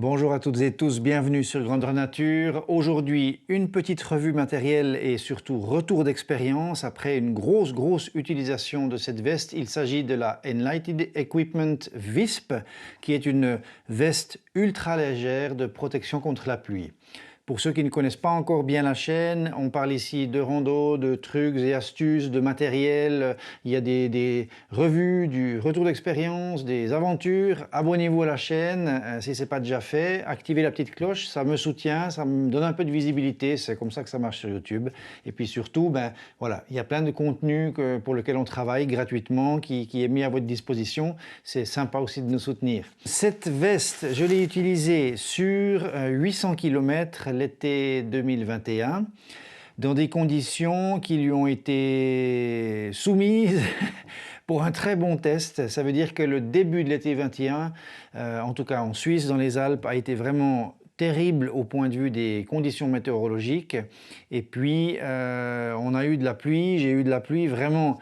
Bonjour à toutes et tous, bienvenue sur Grandeur Nature. Aujourd'hui, une petite revue matérielle et surtout retour d'expérience après une grosse utilisation de cette veste. Il s'agit de la Enlighted Equipment Visp, qui est une veste ultra légère de protection contre la pluie. Pour ceux qui ne connaissent pas encore bien la chaîne, on parle ici de rando, de trucs et astuces, de matériel. Il y a des revues, du retour d'expérience, des aventures. Abonnez-vous à la chaîne si ce n'est pas déjà fait. Activez la petite cloche, ça me soutient, ça me donne un peu de visibilité. C'est comme ça que ça marche sur YouTube. Et puis surtout, voilà, il y a plein de contenus pour lesquels on travaille gratuitement, qui est mis à votre disposition. C'est sympa aussi de nous soutenir. Cette veste, je l'ai utilisée sur 800 km l'été 2021, dans des conditions qui lui ont été soumises pour un très bon test. Ça veut dire que le début de l'été 21, en tout cas en Suisse, dans les Alpes, a été vraiment terrible au point de vue des conditions météorologiques. Et puis, on a eu de la pluie, j'ai eu de la pluie vraiment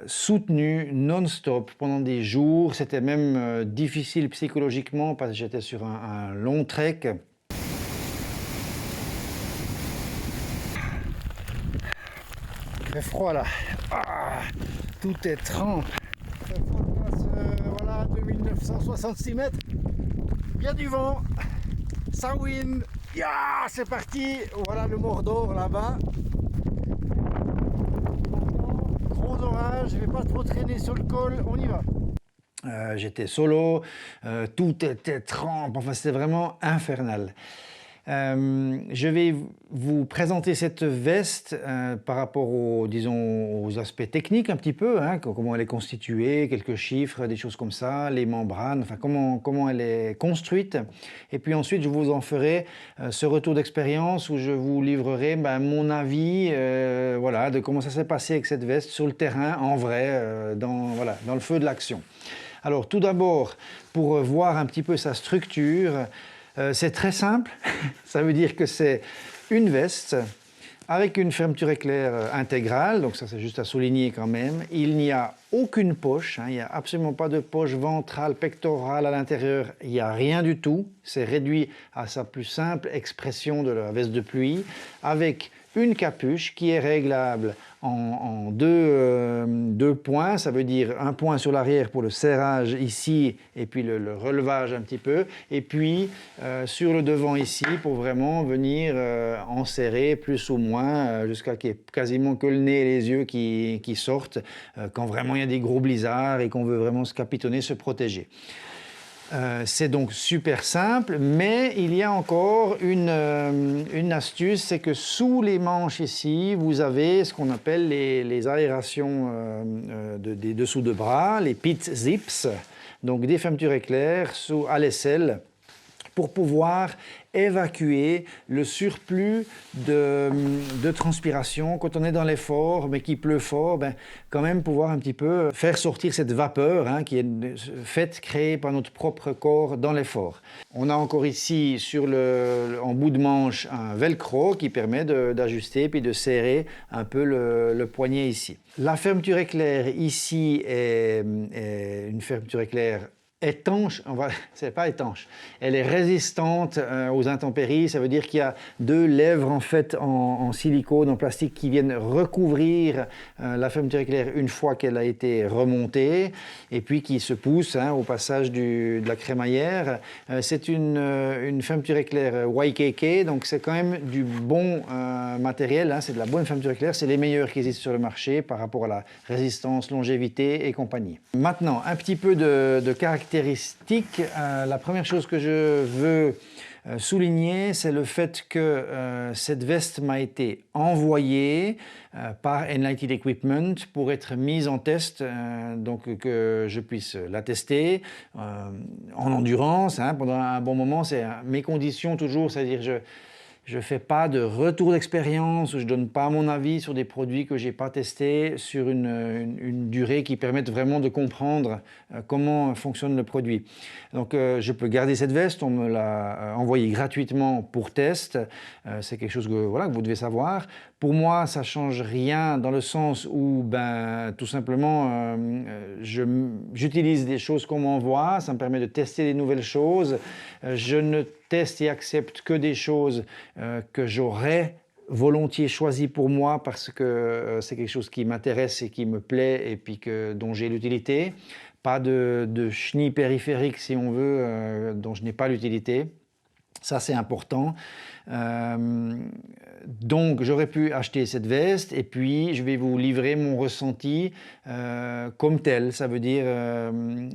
soutenue, non-stop, pendant des jours. C'était même difficile psychologiquement parce que j'étais sur un long trek. Très froid là, tout est trempe. Très froid de glace, voilà, 2966 mètres. Il y a du vent, ça wind, c'est parti. Voilà le Mordor là-bas. Gros orage, je ne vais pas trop traîner sur le col, on y va. J'étais solo, tout était trempe, enfin c'était vraiment infernal. Je vais vous présenter cette veste par rapport aux aspects techniques un petit peu, hein, comment elle est constituée, quelques chiffres, des choses comme ça, les membranes, enfin comment elle est construite. Et puis ensuite, je vous en ferai ce retour d'expérience où je vous livrerai mon avis voilà, de comment ça s'est passé avec cette veste sur le terrain, en vrai, dans le feu de l'action. Alors tout d'abord, pour voir un petit peu sa structure, c'est très simple, ça veut dire que c'est une veste avec une fermeture éclair intégrale, donc ça c'est juste à souligner quand même. Il n'y a aucune poche, il n'y a absolument pas de poche ventrale, pectorale à l'intérieur, il n'y a rien du tout. C'est réduit à sa plus simple expression de la veste de pluie, avec une capuche qui est réglable en deux points, ça veut dire un point sur l'arrière pour le serrage ici et puis le relevage un petit peu, et puis sur le devant ici pour vraiment venir enserrer plus ou moins jusqu'à qu'il n'y ait quasiment que le nez et les yeux qui sortent quand vraiment il y a des gros blizzards et qu'on veut vraiment se capitonner, se protéger. C'est donc super simple, mais il y a encore une astuce, c'est que sous les manches ici, vous avez ce qu'on appelle les aérations des dessous de bras, les pit zips, donc des fermetures éclair à l'aisselle, pour pouvoir évacuer le surplus de transpiration quand on est dans l'effort, mais qu'il pleut fort, quand même pouvoir un petit peu faire sortir cette vapeur qui est créée par notre propre corps dans l'effort. On a encore ici en bout de manche un velcro qui permet d'ajuster puis de serrer un peu le poignet ici. La fermeture éclair ici est une fermeture éclair étanche, c'est pas étanche, elle est résistante aux intempéries, ça veut dire qu'il y a deux lèvres en fait en silicone, en plastique qui viennent recouvrir la fermeture éclair une fois qu'elle a été remontée et puis qui se pousse au passage de la crémaillère. C'est une fermeture éclair YKK, donc c'est quand même du bon matériel, c'est de la bonne fermeture éclair, c'est les meilleurs qui existent sur le marché par rapport à la résistance, longévité et compagnie. Maintenant, un petit peu de caractéristiques. La première chose que je veux souligner, c'est le fait que cette veste m'a été envoyée par Enlighted Equipment pour être mise en test, donc que je puisse la tester en endurance pendant un bon moment. C'est mes conditions toujours, c'est-à-dire je ne fais pas de retour d'expérience, je ne donne pas mon avis sur des produits que je n'ai pas testés sur une durée qui permette vraiment de comprendre comment fonctionne le produit. Donc je peux garder cette veste, on me l'a envoyée gratuitement pour test, c'est quelque chose que vous devez savoir. Pour moi, ça ne change rien dans le sens où, tout simplement, j'utilise des choses qu'on m'envoie, ça me permet de tester des nouvelles choses. Je ne teste et accepte que des choses que j'aurais volontiers choisies pour moi parce que c'est quelque chose qui m'intéresse et qui me plaît et puis dont j'ai l'utilité. Pas de chenilles périphériques, si on veut, dont je n'ai pas l'utilité. Ça, c'est important. Donc, j'aurais pu acheter cette veste et puis je vais vous livrer mon ressenti comme tel. Ça veut dire,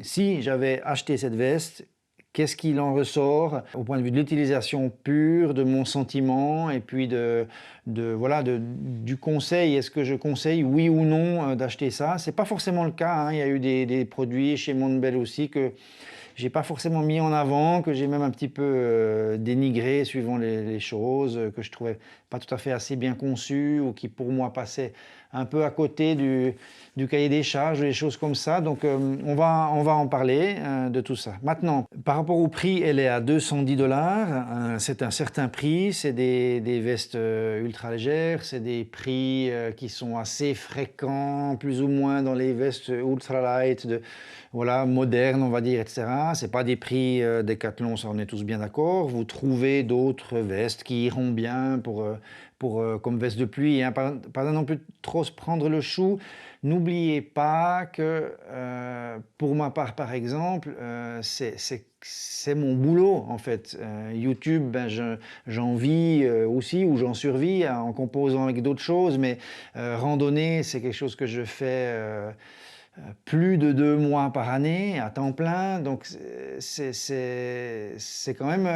si j'avais acheté cette veste, qu'est-ce qu'il en ressort au point de vue de l'utilisation pure, de mon sentiment et puis du conseil. Est-ce que je conseille, oui ou non, d'acheter ça? Ce n'est pas forcément le cas, hein. Il y a eu des produits chez Montbell aussi que j'ai pas forcément mis en avant, que j'ai même un petit peu dénigré suivant les choses, que je trouvais pas tout à fait assez bien conçues ou qui pour moi passaient un peu à côté du cahier des charges, des choses comme ça. Donc on va en parler de tout ça. Maintenant, par rapport au prix, elle est à 210 $. C'est un certain prix, c'est des vestes ultra légères, c'est des prix qui sont assez fréquents, plus ou moins dans les vestes ultra light, modernes, on va dire, etc. C'est pas des prix Decathlon, ça on est tous bien d'accord. Vous trouvez d'autres vestes qui iront bien comme veste de pluie, hein. Pas non plus trop se prendre le chou. N'oubliez pas que pour ma part, par exemple, c'est mon boulot en fait. YouTube, j'en vis aussi ou j'en survis en composant avec d'autres choses, mais randonnée, c'est quelque chose que je fais plus de 2 mois par année à temps plein, donc c'est quand même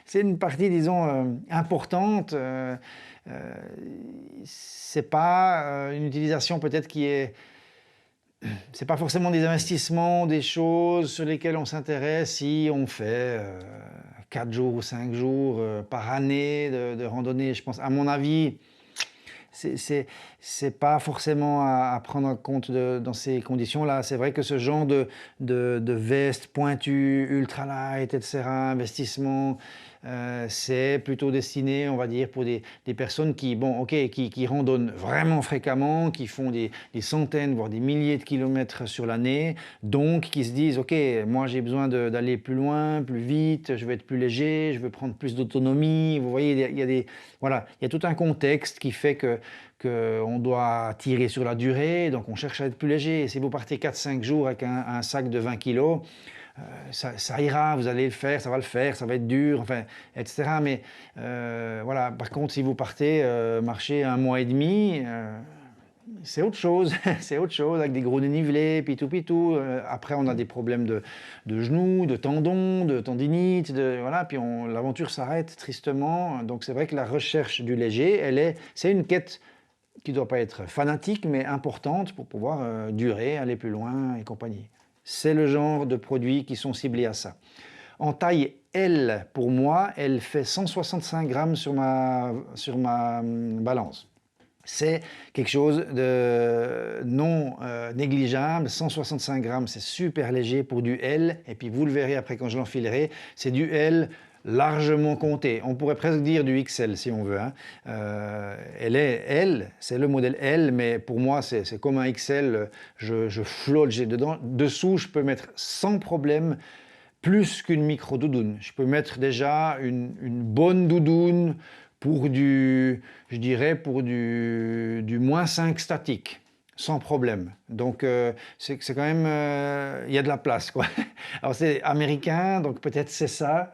c'est une partie, disons, importante. C'est pas une utilisation peut-être c'est pas forcément des investissements, des choses sur lesquelles on s'intéresse si on fait 4 jours ou 5 jours par année de randonnée. Je pense, à mon avis, c'est pas forcément à prendre en compte dans ces conditions-là. C'est vrai que ce genre de veste pointue, ultra light, etc., investissement, c'est plutôt destiné, on va dire, pour des personnes qui randonnent vraiment fréquemment, qui font des centaines, voire des milliers de kilomètres sur l'année, donc qui se disent, ok, moi j'ai besoin d'aller plus loin, plus vite, je veux être plus léger, je veux prendre plus d'autonomie. Vous voyez, il y a tout un contexte qui fait qu'on doit tirer sur la durée, donc on cherche à être plus léger. Et si vous partez 4-5 jours avec un sac de 20 kilos, ça ira, vous allez le faire, ça va être dur, enfin, etc. Mais par contre, si vous partez marcher 1 mois et demi, c'est autre chose, c'est autre chose, avec des gros dénivelés, pitou. Après, on a des problèmes de genoux, de tendons, de tendinites, puis l'aventure s'arrête tristement. Donc c'est vrai que la recherche du léger, c'est une quête qui ne doit pas être fanatique, mais importante pour pouvoir durer, aller plus loin et compagnie. C'est le genre de produits qui sont ciblés à ça. En taille L, pour moi, elle fait 165 grammes sur ma balance. C'est quelque chose de non négligeable. 165 grammes, c'est super léger pour du L. Et puis vous le verrez après quand je l'enfilerai, c'est du L largement compté. On pourrait presque dire du XL si on veut, hein. Elle est L, c'est le modèle L, mais pour moi c'est comme un XL. Je flotte, j'ai dedans. Dessous, je peux mettre sans problème plus qu'une micro-doudoune. Je peux mettre déjà une bonne doudoune pour du -5 statique, sans problème. Donc c'est quand même, il y a de la place, quoi. Alors c'est américain, donc peut-être c'est ça.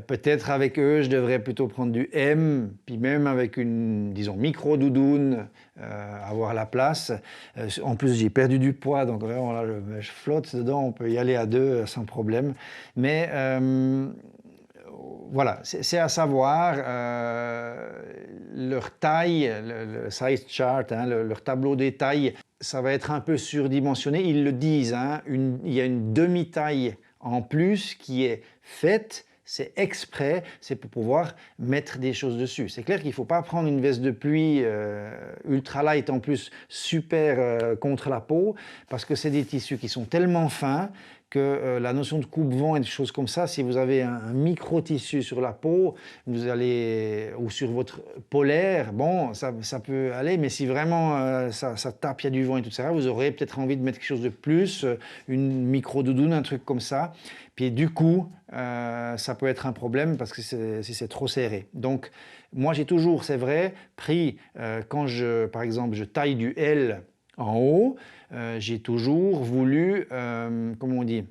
Peut-être avec eux, je devrais plutôt prendre du M, puis même avec une, disons, micro-doudoune, avoir la place. En plus, j'ai perdu du poids, donc vraiment là, je flotte dedans, on peut y aller à 2 sans problème. Mais voilà, c'est à savoir, leur taille, le size chart, hein, leur tableau des tailles, ça va être un peu surdimensionné. Ils le disent, hein, il y a une demi-taille en plus qui est faite. C'est exprès, c'est pour pouvoir mettre des choses dessus. C'est clair qu'il ne faut pas prendre une veste de pluie ultra light en plus, super contre la peau, parce que c'est des tissus qui sont tellement fins que la notion de coupe-vent et des choses comme ça, si vous avez un micro-tissu sur la peau, vous allez, ou sur votre polaire, bon, ça peut aller, mais si vraiment ça tape, il y a du vent et tout ça, vous aurez peut-être envie de mettre quelque chose de plus, une micro-doudoune, un truc comme ça. Puis du coup, ça peut être un problème parce que si c'est trop serré. Donc, moi, j'ai toujours, c'est vrai, pris, quand par exemple, je taille du L en haut, j'ai toujours voulu, comment on dit,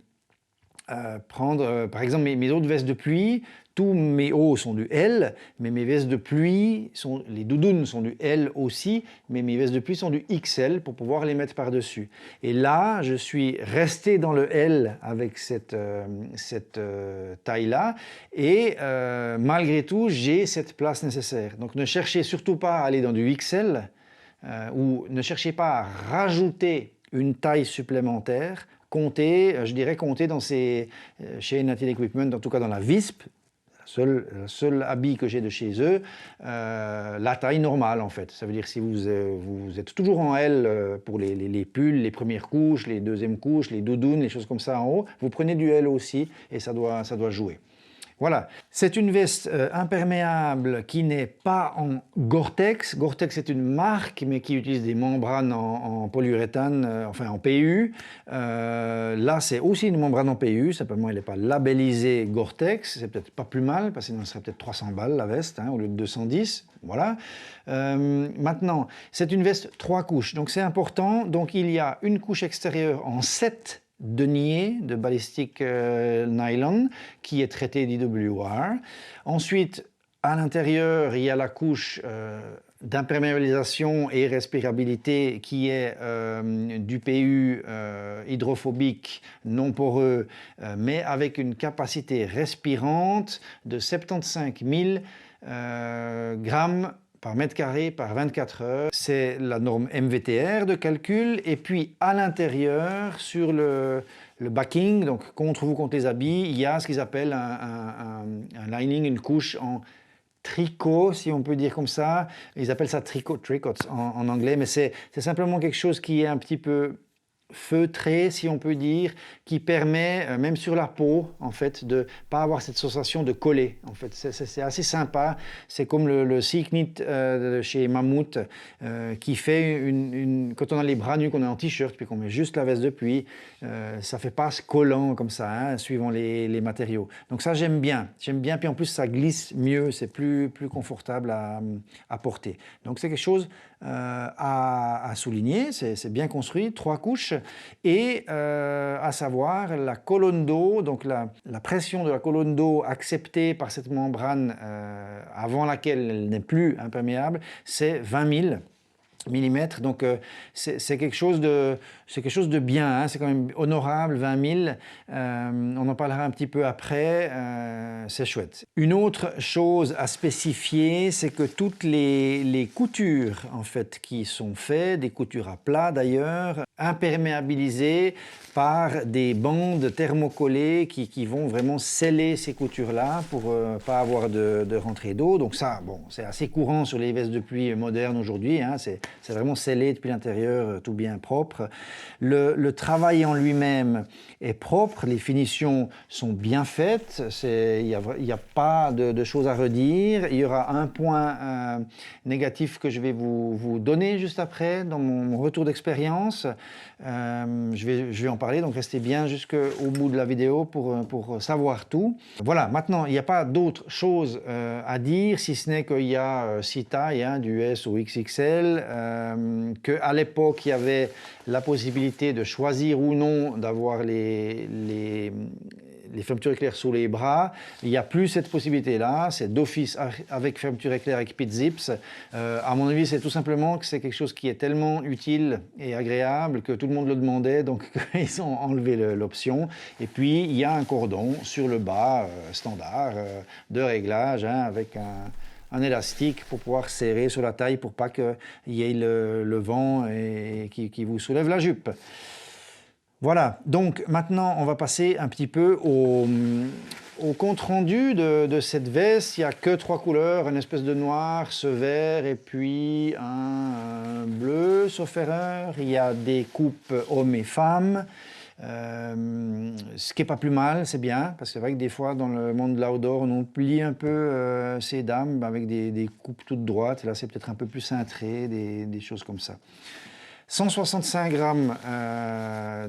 prendre, par exemple, mes autres vestes de pluie, tous mes hauts sont du L, mais mes vestes de pluie, les doudounes sont du L aussi, mais mes vestes de pluie sont du XL pour pouvoir les mettre par-dessus. Et là, je suis resté dans le L avec cette taille-là, et malgré tout, j'ai cette place nécessaire. Donc ne cherchez surtout pas à aller dans du XL, ou ne cherchez pas à rajouter une taille supplémentaire. Comptez, je dirais comptez chez United Equipment, en tout cas dans la Visp, le seul habit que j'ai de chez eux, la taille normale en fait. Ça veut dire si vous êtes toujours en L pour les pulls, les premières couches, les deuxièmes couches, les doudounes, les choses comme ça en haut, vous prenez du L aussi et ça doit jouer. Voilà, c'est une veste imperméable qui n'est pas en Gore-Tex. Gore-Tex est une marque, mais qui utilise des membranes en polyuréthane, enfin en PU. Là, c'est aussi une membrane en PU, simplement elle n'est pas labellisée Gore-Tex. C'est peut-être pas plus mal, parce que sinon, ce serait peut-être 300 balles la veste, hein, au lieu de 210. Voilà. Maintenant, c'est une veste 3 couches, donc c'est important. Donc il y a une couche extérieure en 7 denier de balistique nylon qui est traité d'IWR. Ensuite, à l'intérieur, il y a la couche d'imperméabilisation et respirabilité qui est du PU hydrophobique, non poreux, mais avec une capacité respirante de 75 000 grammes par mètre carré par 24 heures. C'est la norme MVTR de calcul. Et puis à l'intérieur, sur le backing, donc contre les habits, il y a ce qu'ils appellent un lining, une couche en tricot, si on peut dire comme ça. Ils appellent ça tricots en anglais, mais c'est simplement quelque chose qui est un petit peu feutré, si on peut dire, qui permet, même sur la peau, en fait, de ne pas avoir cette sensation de coller. En fait, c'est assez sympa. C'est comme le Silk Knit de chez Mammouth, qui fait quand on a les bras nus, qu'on est en t-shirt, puis qu'on met juste la veste de pluie, ça ne fait pas ce collant comme ça, hein, suivant les matériaux. Donc ça, j'aime bien. J'aime bien, puis en plus, ça glisse mieux, c'est plus confortable à porter. Donc c'est quelque chose à souligner, c'est bien construit, 3 couches, et à savoir la colonne d'eau, donc la pression de la colonne d'eau acceptée par cette membrane avant laquelle elle n'est plus imperméable, c'est 20 000 millimètres, donc c'est quelque chose de bien, hein, c'est quand même honorable, 20 000, on en parlera un petit peu après, c'est chouette. Une autre chose à spécifier, c'est que toutes les coutures en fait qui sont faites, des coutures à plat d'ailleurs, imperméabilisées par des bandes thermocollées qui vont vraiment sceller ces coutures-là pour pas avoir de rentrée d'eau. Donc ça, bon, c'est assez courant sur les vestes de pluie modernes aujourd'hui, hein, c'est vraiment scellé depuis l'intérieur, tout bien propre. Le travail en lui-même est propre, les finitions sont bien faites, il n'y a pas de choses à redire. Il y aura un point négatif que je vais vous donner juste après dans mon retour d'expérience. Je vais en parler, donc restez bien jusqu'au bout de la vidéo pour savoir tout. Voilà, maintenant, il n'y a pas d'autre chose à dire, si ce n'est qu'il y a 6 tailles, hein, du S au XXL, qu'à l'époque, il y avait la possibilité de choisir ou non d'avoir les fermetures éclair sous les bras. Il n'y a plus cette possibilité-là, c'est d'office avec fermeture éclair avec pit zips. À mon avis, c'est tout simplement que c'est quelque chose qui est tellement utile et agréable que tout le monde le demandait, donc ils ont enlevé l'option. Et puis, il y a un cordon sur le bas, standard, de réglage, hein, avec un élastique pour pouvoir serrer sur la taille pour pas qu'il y ait le vent et qui vous soulève la jupe. Voilà, donc maintenant on va passer un petit peu au compte-rendu de cette veste. Il n'y a que 3 couleurs, une espèce de noir, ce vert et puis un bleu, sauf erreur. Il y a des coupes hommes et femmes. Ce qui n'est pas plus mal, c'est bien, parce que c'est vrai que des fois, dans le monde de l'outdoor, on oublie un peu ces dames avec des coupes toutes droites. Et là, c'est peut-être un peu plus cintré, des choses comme ça. 165 grammes,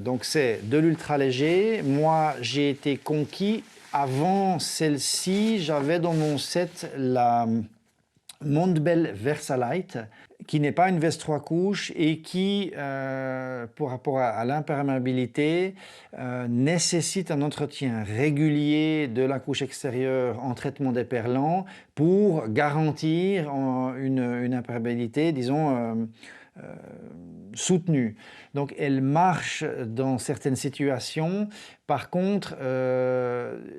donc c'est de l'ultra léger. Moi, j'ai été conquis. Avant celle-ci, j'avais dans mon set la Montbell Versalite, qui n'est pas une veste 3 couches et qui, par rapport à l'imperméabilité, nécessite un entretien régulier de la couche extérieure en traitement déperlant pour garantir une imperméabilité, disons, soutenue. Donc elle marche dans certaines situations. Par contre,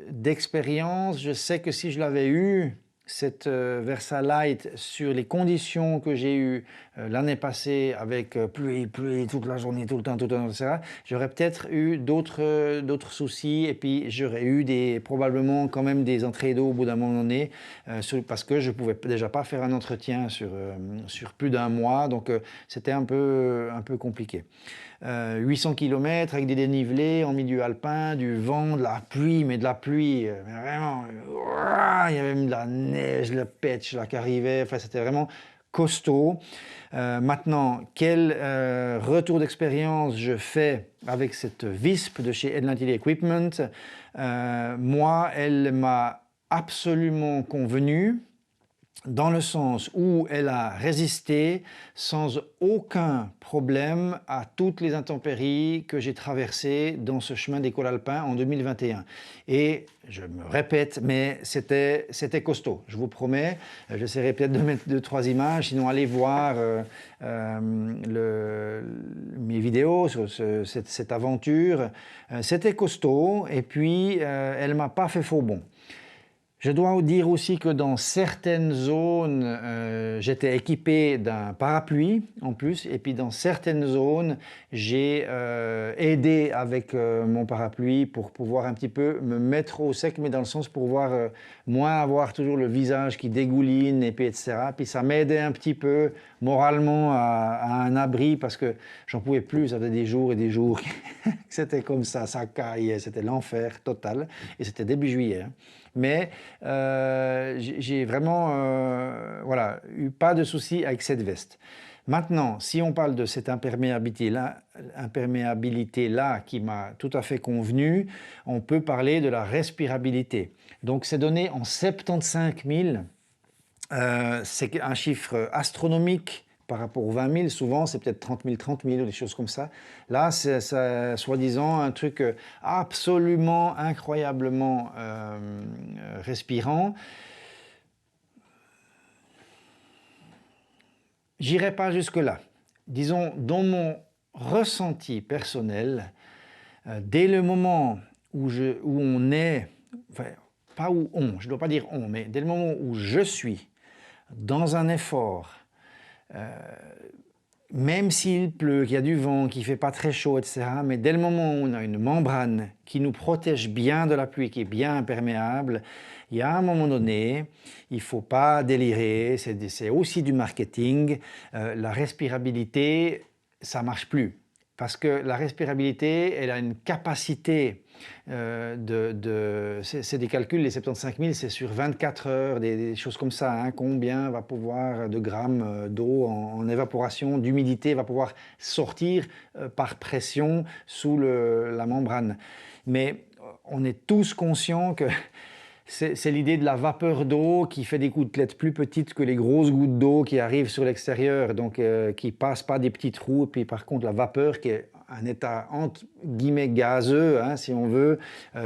d'expérience, je sais que si je l'avais eu, cette Versalite, sur les conditions que j'ai eues l'année passée avec pluie toute la journée, tout le temps, etc., j'aurais peut-être eu d'autres soucis et puis j'aurais eu probablement quand même des entrées d'eau au bout d'un moment donné parce que je ne pouvais déjà pas faire un entretien sur plus d'un mois, donc c'était un peu compliqué. 800 km avec des dénivelés en milieu alpin, du vent, de la pluie, mais de la pluie, vraiment, il y avait même de la neige, le patch là qui arrivait, enfin c'était vraiment costaud. Maintenant, quel retour d'expérience je fais avec cette Visp de chez Headland Equipment? Moi, elle m'a absolument convenu, dans le sens où elle a résisté sans aucun problème à toutes les intempéries que j'ai traversées dans ce chemin des cols alpins en 2021. Et je me répète, mais c'était costaud, je vous promets. J'essaierai peut-être de mettre 2-3 images, sinon allez voir mes vidéos sur cette aventure. C'était costaud et puis elle ne m'a pas fait faux bond. Je dois dire aussi que dans certaines zones, j'étais équipé d'un parapluie en plus, et puis dans certaines zones, j'ai aidé avec mon parapluie pour pouvoir un petit peu me mettre au sec, mais dans le sens pour pouvoir moins avoir toujours le visage qui dégouline, et puis etc. Puis ça m'aidait un petit peu moralement à un abri parce que j'en pouvais plus, ça faisait des jours et des jours. C'était comme ça caillait, c'était l'enfer total, et c'était début juillet. Hein. Mais j'ai vraiment voilà, eu pas de souci avec cette veste. Maintenant, si on parle de cette imperméabilité-là qui m'a tout à fait convenu, on peut parler de la respirabilité. Donc c'est donné en 75 000, c'est un chiffre astronomique par rapport aux 20 000, souvent c'est peut-être 30 000 ou des choses comme ça. Là, c'est soi-disant un truc absolument, incroyablement respirant. J'irai pas jusque-là. Disons, dans mon ressenti personnel, dès le moment où on est, enfin, pas où on, je ne dois pas dire on, mais dès le moment où je suis dans un effort, même s'il pleut, qu'il y a du vent, qu'il ne fait pas très chaud, etc., mais dès le moment où on a une membrane qui nous protège bien de la pluie, qui est bien imperméable, il y a un moment donné, il ne faut pas délirer, c'est aussi du marketing. La respirabilité, ça ne marche plus. Parce que la respirabilité, elle a une capacité c'est des calculs, les 75 000, c'est sur 24 heures, des choses comme ça. Hein, combien va pouvoir de grammes d'eau en évaporation, d'humidité va pouvoir sortir par pression sous la membrane. Mais on est tous conscients que c'est l'idée de la vapeur d'eau qui fait des gouttelettes plus petites que les grosses gouttes d'eau qui arrivent sur l'extérieur, donc qui ne passent pas des petits trous. Et puis par contre, la vapeur, qui est un état entre guillemets gazeux, hein, si on veut,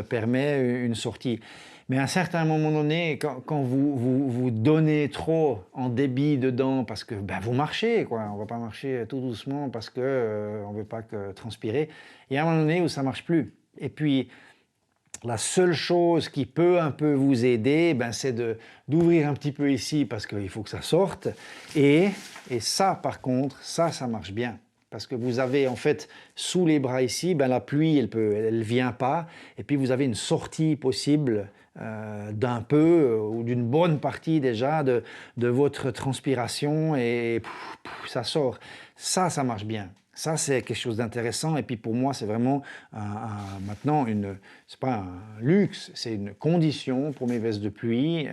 permet une sortie. Mais à un certain moment donné, quand vous donnez trop en débit dedans, parce que vous marchez, quoi. On ne va pas marcher tout doucement parce qu'on ne veut pas transpirer. Il y a un moment donné où ça ne marche plus. Et puis, la seule chose qui peut un peu vous aider, c'est d'ouvrir un petit peu ici parce qu'il faut que ça sorte. Et ça, par contre, ça marche bien. Parce que vous avez en fait sous les bras ici, la pluie, elle vient pas. Et puis vous avez une sortie possible d'un peu ou d'une bonne partie déjà de votre transpiration et ça sort. Ça marche bien. Ça, c'est quelque chose d'intéressant et puis pour moi, c'est vraiment maintenant, c'est pas un luxe, c'est une condition pour mes vestes de pluie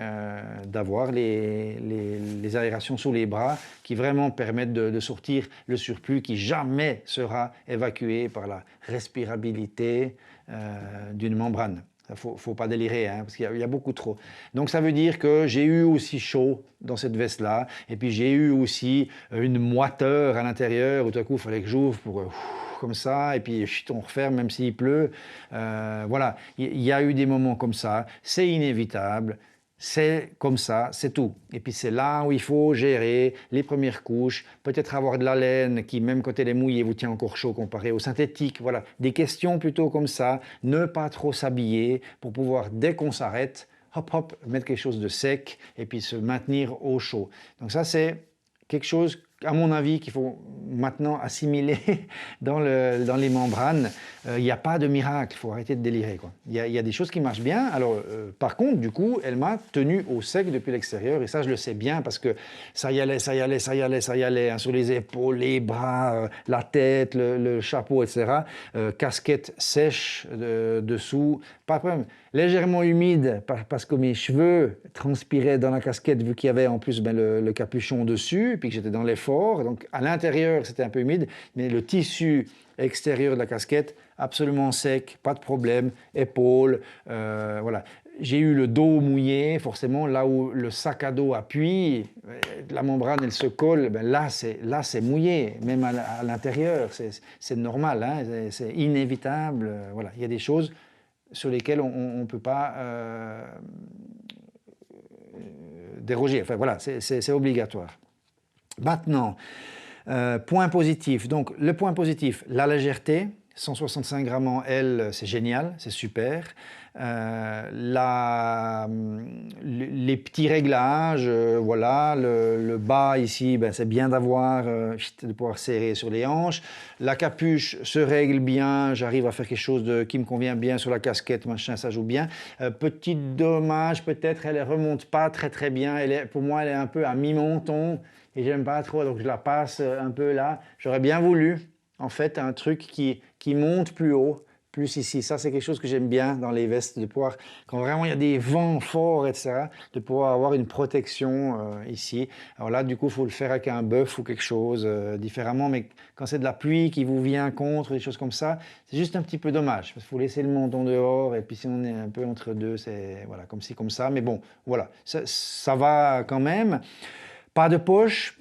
d'avoir les aérations sous les bras qui vraiment permettent de sortir le surplus qui jamais sera évacué par la respirabilité d'une membrane. Il ne faut pas délirer, hein, parce qu'il y a beaucoup trop. Donc ça veut dire que j'ai eu aussi chaud dans cette veste-là, et puis j'ai eu aussi une moiteur à l'intérieur, où tout à coup il fallait que j'ouvre pour comme ça, et puis chut, on referme même s'il pleut. Voilà, il y a eu des moments comme ça, c'est inévitable. C'est comme ça, c'est tout. Et puis c'est là où il faut gérer les premières couches, peut-être avoir de la laine qui, même quand elle est mouillée, vous tient encore chaud comparé au synthétique. Voilà, des questions plutôt comme ça. Ne pas trop s'habiller pour pouvoir, dès qu'on s'arrête, hop hop, mettre quelque chose de sec et puis se maintenir au chaud. Donc ça, c'est quelque chose, à mon avis, qu'il faut maintenant assimiler dans les membranes. Il n'y a pas de miracle, il faut arrêter de délirer, quoi. Il y a des choses qui marchent bien. Alors, par contre, du coup, elle m'a tenu au sec depuis l'extérieur, et ça, je le sais bien, parce que ça y allait, hein, sur les épaules, les bras, la tête, le chapeau, etc. Casquette sèche dessous, pas de problème. Légèrement humide, parce que mes cheveux transpiraient dans la casquette, vu qu'il y avait en plus le capuchon dessus, puis que j'étais dans l'effort. Donc, à l'intérieur, c'était un peu humide, mais le tissu extérieur de la casquette, absolument sec, pas de problème, épaules, voilà. J'ai eu le dos mouillé, forcément, là où le sac à dos appuie, la membrane, elle se colle, ben là, c'est mouillé, même à l'intérieur, c'est normal, hein, c'est inévitable, voilà. Il y a des choses sur lesquelles on ne peut pas déroger, enfin voilà, c'est obligatoire. Maintenant, point positif, donc le point positif, la légèreté, 165 grammes en L, c'est génial, c'est super. Les petits réglages, voilà, le bas ici, ben, c'est bien d'avoir, de pouvoir serrer sur les hanches. La capuche se règle bien, j'arrive à faire quelque chose qui me convient bien sur la casquette, machin, ça joue bien. Petit dommage, peut-être, elle ne remonte pas très bien, pour moi, elle est un peu à mi-menton. Et j'aime pas trop, donc je la passe un peu là. J'aurais bien voulu, en fait, un truc qui monte plus haut, plus ici. Ça, c'est quelque chose que j'aime bien dans les vestes, de pouvoir, quand vraiment il y a des vents forts, etc., de pouvoir avoir une protection ici. Alors là, du coup, il faut le faire avec un bœuf ou quelque chose différemment, mais quand c'est de la pluie qui vous vient contre, des choses comme ça, c'est juste un petit peu dommage, parce qu'il faut laisser le menton dehors, et puis si on est un peu entre deux, c'est voilà, comme ci, comme ça. Mais bon, voilà, ça va quand même. Pas de poche.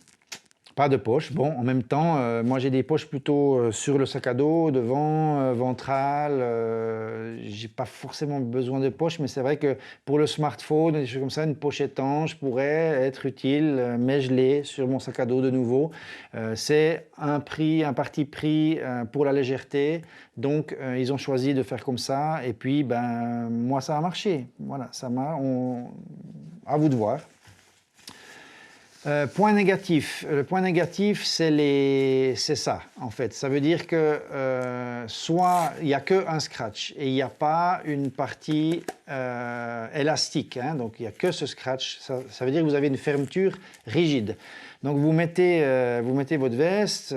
Bon, en même temps, moi j'ai des poches plutôt sur le sac à dos, devant, ventrale. J'ai pas forcément besoin de poche, mais c'est vrai que pour le smartphone, des choses comme ça, une poche étanche pourrait être utile, mais je l'ai sur mon sac à dos de nouveau. C'est un parti pris pour la légèreté, donc ils ont choisi de faire comme ça, et puis ben moi ça a marché. Voilà, à vous de voir. Point négatif. Le point négatif, c'est ça, en fait. Ça veut dire que soit il n'y a qu'un scratch et il n'y a pas une partie élastique, hein, donc il n'y a que ce scratch. Ça veut dire que vous avez une fermeture rigide. Donc vous mettez votre veste,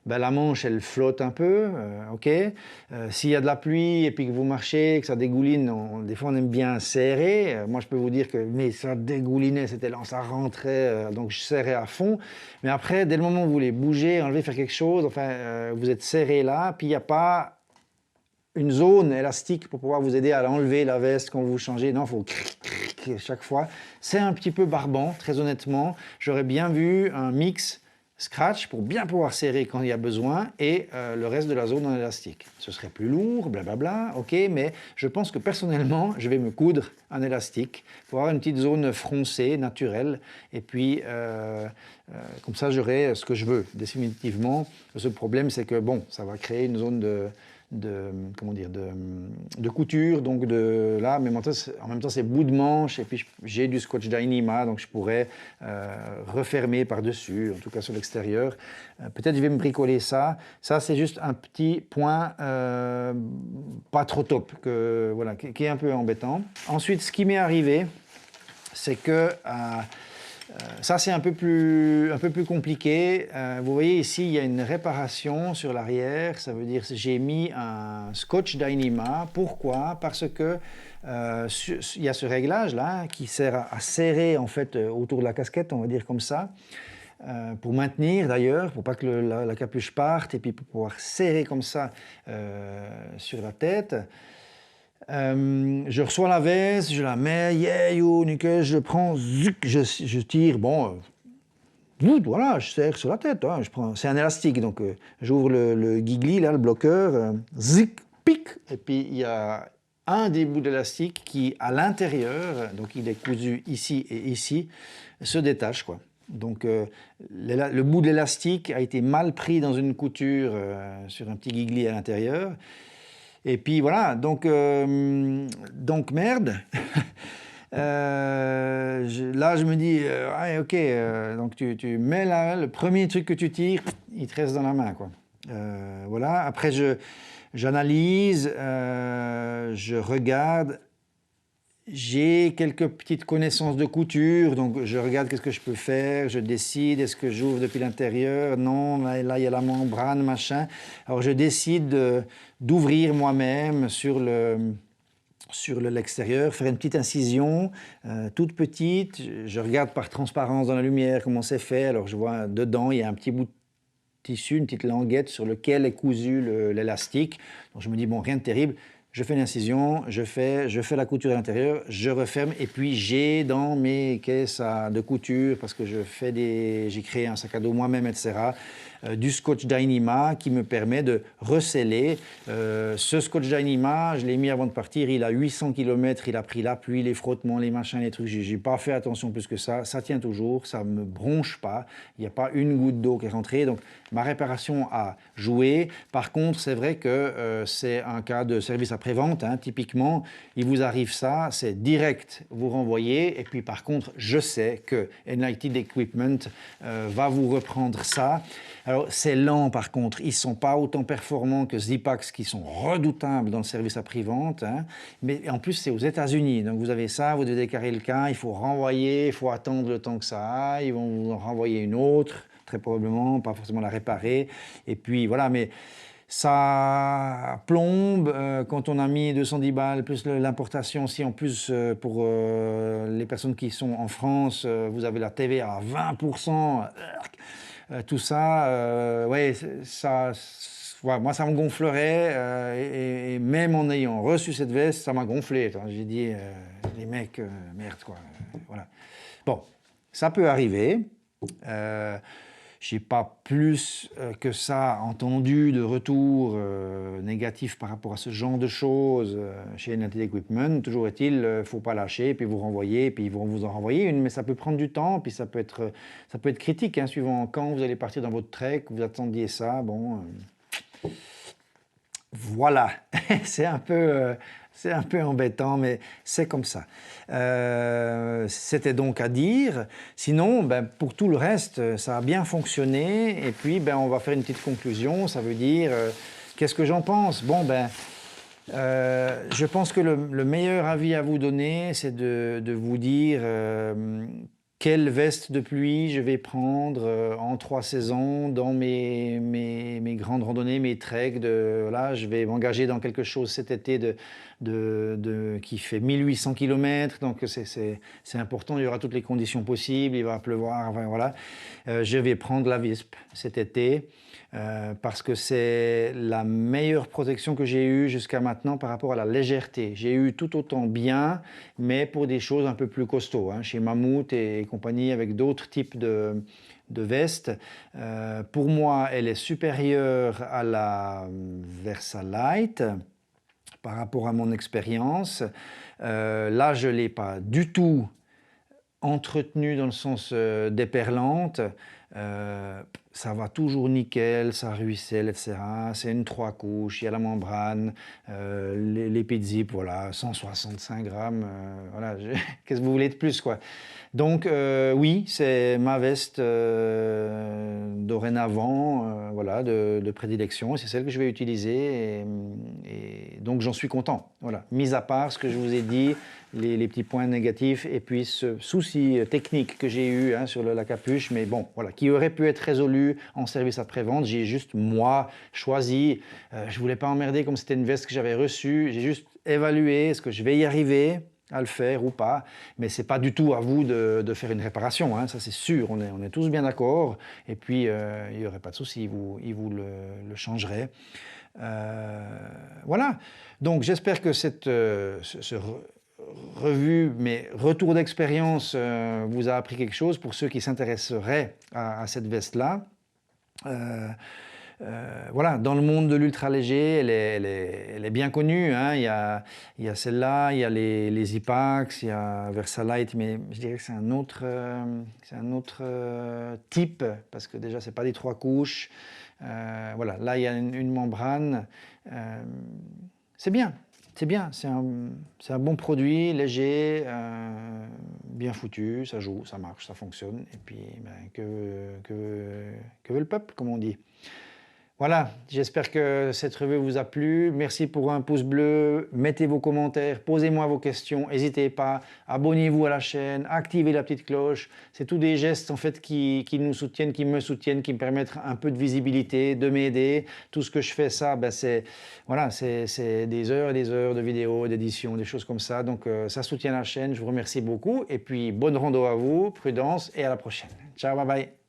ben la manche elle flotte un peu, ok. S'il y a de la pluie et puis que vous marchez, que ça dégouline, des fois on aime bien serrer. Moi je peux vous dire que mais ça dégoulinait, ça rentrait, donc je serrais à fond. Mais après, dès le moment où vous voulez bouger, enlever, faire quelque chose, enfin vous êtes serré là, puis il n'y a pas une zone élastique pour pouvoir vous aider à enlever la veste quand vous changez. Non, il faut chaque fois. C'est un petit peu barbant, très honnêtement. J'aurais bien vu un mix scratch pour bien pouvoir serrer quand il y a besoin et le reste de la zone en élastique. Ce serait plus lourd, blablabla, ok, mais je pense que personnellement, je vais me coudre un élastique pour avoir une petite zone froncée, naturelle, et puis comme ça, j'aurai ce que je veux, définitivement. Le seul problème, c'est que bon, ça va créer une zone de comment dire, de couture, donc là, mais en même temps c'est bout de manche, et puis j'ai du Scotch Dyneema, donc je pourrais refermer par-dessus, en tout cas sur l'extérieur. Peut-être je vais me bricoler ça. Ça, c'est juste un petit point pas trop top, voilà, qui est un peu embêtant. Ensuite, ce qui m'est arrivé, c'est que ça, c'est un peu plus compliqué. Vous voyez ici, il y a une réparation sur l'arrière. Ça veut dire que j'ai mis un Scotch Dyneema. Pourquoi? Parce que il y a ce réglage-là qui sert à serrer en fait autour de la casquette, on va dire comme ça, pour maintenir d'ailleurs, pour pas que la capuche parte, et puis pour pouvoir serrer comme ça sur la tête. Je reçois la veste, je la mets, yeah, yo, nickel, je prends, je tire, bon, voilà, je serre sur la tête, hein, c'est un élastique, donc j'ouvre le guigli, là, le bloqueur, zic, pic, et puis il y a un des bouts d'élastique qui, à l'intérieur, donc il est cousu ici et ici, se détache, quoi. Donc le bout de l'élastique a été mal pris dans une couture sur un petit guigli à l'intérieur. Et puis voilà, donc merde. Là, je me dis, ah, ok, donc tu mets là, le premier truc que tu tires, il te reste dans la main, quoi. Voilà, après j'analyse, je regarde. J'ai quelques petites connaissanses de couture, donc je regarde qu'est-ce que je peux faire, je décide, est-ce que j'ouvre depuis l'intérieur? Non, là il y a la membrane, machin. Alors je décide d'ouvrir moi-même sur l'extérieur, faire une petite incision, toute petite. Je regarde par transparence dans la lumière comment c'est fait. Alors je vois dedans, il y a un petit bout de tissu, une petite languette sur lequel est cousu l'élastique. Donc je me dis, bon, rien de terrible. Je fais l'incision, je fais la couture à l'intérieur, je referme, et puis j'ai dans mes caisses de couture, parce que j'ai créé un sac à dos moi-même, etc., du Scotch Dyneema qui me permet de resceller. Ce Scotch Dyneema, je l'ai mis avant de partir, il a 800 km, il a pris la pluie, les frottements, les machins, les trucs, j'ai pas fait attention plus que ça tient toujours, ça me bronche pas, il n'y a pas une goutte d'eau qui est rentrée, donc ma réparation a joué. Par contre, c'est vrai que c'est un cas de service après-vente, hein, typiquement, il vous arrive ça, c'est direct, vous renvoyez, et puis par contre, je sais que Enlighted Equipment va vous reprendre ça. Alors, c'est lent par contre, ils ne sont pas autant performants que Zipax qui sont redoutables dans le service après-vente, hein, mais en plus c'est aux États-Unis, donc vous avez ça, vous devez décarrer le cas, il faut renvoyer, il faut attendre le temps que ça aille, ils vont vous en renvoyer une autre, très probablement, pas forcément la réparer, et puis voilà, mais ça plombe quand on a mis 210 balles, plus l'importation aussi, en plus pour les personnes qui sont en France, vous avez la TVA à 20%, tout ça, ouais, ouais, moi ça me gonflerait, et même en ayant reçu cette veste, ça m'a gonflé. J'ai dit, les mecs, merde quoi, voilà. Bon, ça peut arriver. J'ai pas plus que ça entendu de retour négatif par rapport à ce genre de choses chez Enlighted Equipment. Toujours est-il, faut pas lâcher, puis vous renvoyer, puis ils vont vous en renvoyer une, mais ça peut prendre du temps, puis ça peut être critique, hein, suivant quand vous allez partir dans votre trek, vous attendiez ça, bon... Voilà, c'est un peu embêtant, mais c'est comme ça. C'était donc à dire. Sinon, ben, pour tout le reste, ça a bien fonctionné. Et puis, ben, on va faire une petite conclusion. Ça veut dire, qu'est-ce que j'en pense? Bon, ben, je pense que le meilleur avis à vous donner, c'est de vous dire quelle veste de pluie je vais prendre en 3 saisons dans mes grandes randonnées, mes treks. Voilà, je vais m'engager dans quelque chose cet été qui fait 1800 km, donc c'est important, il y aura toutes les conditions possibles, il va pleuvoir, enfin, voilà. Je vais prendre la Visp cet été. Parce que c'est la meilleure protection que j'ai eue jusqu'à maintenant par rapport à la légèreté. J'ai eu tout autant bien, mais pour des choses un peu plus costauds, hein, chez Mammouth et compagnie, avec d'autres types de vestes. Pour moi, elle est supérieure à la Versalight par rapport à mon expérience. Là, je ne l'ai pas du tout entretenue dans le sens déperlante. ça va toujours nickel, ça ruisselle, etc. C'est une 3 couches, il y a la membrane, les pit zip, voilà, 165 grammes, voilà, qu'est-ce que vous voulez de plus, quoi. Donc oui, c'est ma veste dorénavant, voilà, de prédilection, et c'est celle que je vais utiliser, et donc j'en suis content. Voilà. Mis à part ce que je vous ai dit, les petits points négatifs, et puis ce souci technique que j'ai eu sur la capuche, mais bon, voilà, qui aurait pu être résolu en service après-vente. J'ai juste, moi, choisi, je ne voulais pas emmerder comme c'était une veste que j'avais reçue, j'ai juste évalué, est-ce que je vais y arriver à le faire ou pas, mais c'est pas du tout à vous de faire une réparation, ça c'est sûr, on est tous bien d'accord, et puis il n'y aurait pas de souci, il vous le changerait. Voilà, donc j'espère que cette revue, mais retour d'expérience, vous a appris quelque chose pour ceux qui s'intéresseraient à cette veste-là. Voilà, dans le monde de l'ultra léger, elle est bien connue. Il y a celle-là, il y a les Ipax, il y a Versalite, mais je dirais que c'est un autre type, parce que déjà, c'est pas des 3 couches. Voilà, là, il y a une membrane. C'est bien, c'est un bon produit, léger, bien foutu, ça joue, ça marche, ça fonctionne. Et puis, que veut le peuple, comme on dit. Voilà, j'espère que cette revue vous a plu. Merci pour un pouce bleu, mettez vos commentaires, posez-moi vos questions, n'hésitez pas, abonnez-vous à la chaîne, activez la petite cloche. C'est tous des gestes en fait qui nous soutiennent, qui me soutiennent, qui me permettent un peu de visibilité, de m'aider. Tout ce que je fais, ça, c'est des heures et des heures de vidéos, d'édition, des choses comme ça. Donc ça soutient la chaîne, je vous remercie beaucoup. Et puis bonne rando à vous, prudence et à la prochaine. Ciao, bye bye.